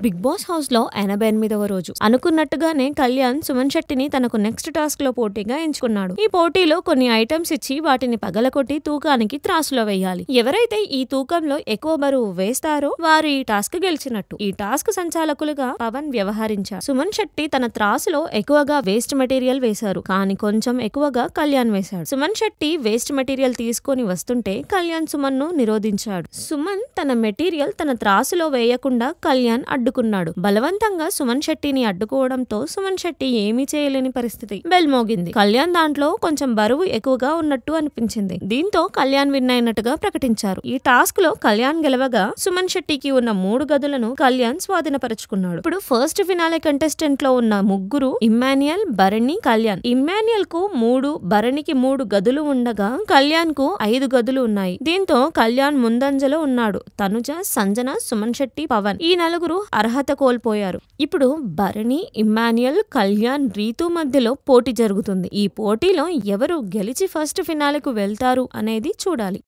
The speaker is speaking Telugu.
బిగ్ బాస్ హౌస్ లో 88వ రోజు అనుకున్నట్టుగానే కళ్యాణ్ సుమన్ శెట్టిని తనకు నెక్స్ట్ టాస్క్ లో పోటీగా ఎంచుకున్నాడు. ఈ పోటీలో కొన్ని ఐటమ్స్ ఇచ్చి వాటిని పగలకొట్టి తూకానికి త్రాసులో వేయాలి. ఎవరైతే ఈ తూకంలో ఎక్కువ బరువు వేస్తారో వారు ఈ టాస్క్ గెలిచినట్టు. ఈ టాస్క్ సంచాలకులుగా పవన్ వ్యవహరించారు. సుమన్ శెట్టి తన త్రాసులో ఎక్కువగా వేస్ట్ మెటీరియల్ వేశారు, కానీ కొంచెం ఎక్కువగా కళ్యాణ్ వేశాడు. సుమన్ శెట్టి వేస్ట్ మెటీరియల్ తీసుకొని వస్తుంటే కళ్యాణ్ సుమన్ ను నిరోధించాడు. సుమన్ తన మెటీరియల్ తన త్రాసులో వేయకుండా కళ్యాణ్ అడ్డుకున్నాడు. బలవంతంగా సుమన్ శెట్టిని అడ్డుకోవడంతో సుమన్ శెట్టి ఏమీ చేయలేని పరిస్థితి. బెల్ మోగింది. కళ్యాణ్ దాంట్లో కొంచెం బరువు ఎక్కువగా ఉన్నట్టు అనిపించింది. దీంతో కళ్యాణ్ విన్ అయినట్టుగా ప్రకటించారు. ఈ టాస్క్ లో కళ్యాణ్ గెలవగా సుమన్ శెట్టికి ఉన్న 3 గదులను కళ్యాణ్ స్వాధీనపరుచుకున్నాడు. ఇప్పుడు ఫస్ట్ ఫినాలే కంటెస్టెంట్ లో ఉన్న ముగ్గురు ఇమ్మాన్యుయల్, భరణి, కళ్యాణ్. ఇమ్మాన్యుయల్ కు 3, భరణికి 3 గదులు ఉండగా కళ్యాణ్ కు 5 గదులు ఉన్నాయి. దీంతో కళ్యాణ్ ముందంజలో ఉన్నాడు. తనుజ, సంజన, సుమన్ శెట్టి, పవన్ ఈ నలుగురు అర్హత కోల్పోయారు. ఇప్పుడు భరణి, ఇమ్మాన్యుయల్, కళ్యాణ్, రీతు మధ్యలో పోటీ జరుగుతుంది. ఈ పోటీలో ఎవరు గెలిచి ఫస్ట్ ఫినాలేకు వెళ్తారు అనేది చూడాలి.